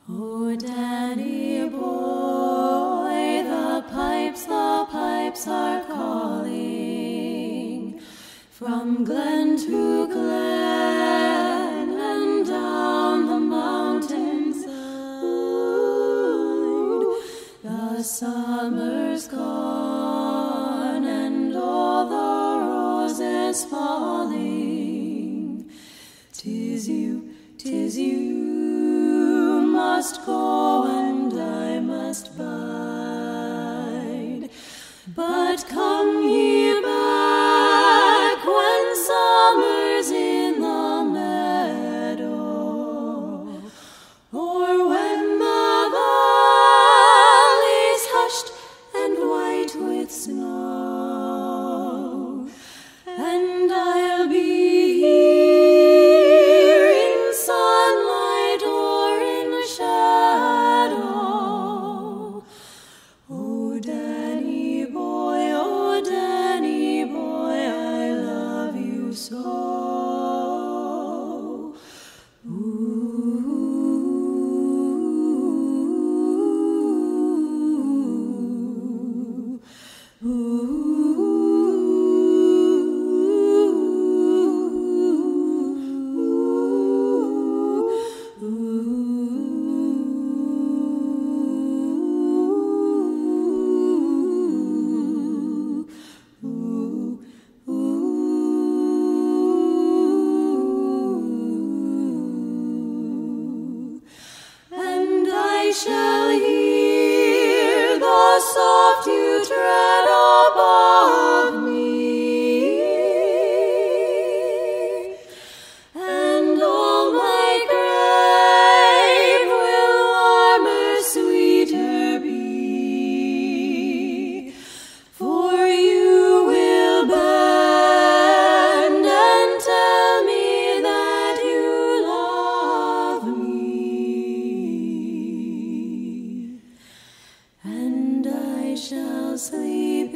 Oh, Danny boy, the pipes are calling from glen to glen and down the mountainside. The summer's gone and all the roses falling. 'Tis you must go and I must bide. But come ye back when summer's in the meadow, or when the valley's hushed and white with snow, and I'll be here in sunlight or in shadow. Oh, Danny boy, I love you so. I shall hear the soft dew tread above me, and all my grave will warmer, sweeter be, for you will bend and tell me that you love me. And I shall sleep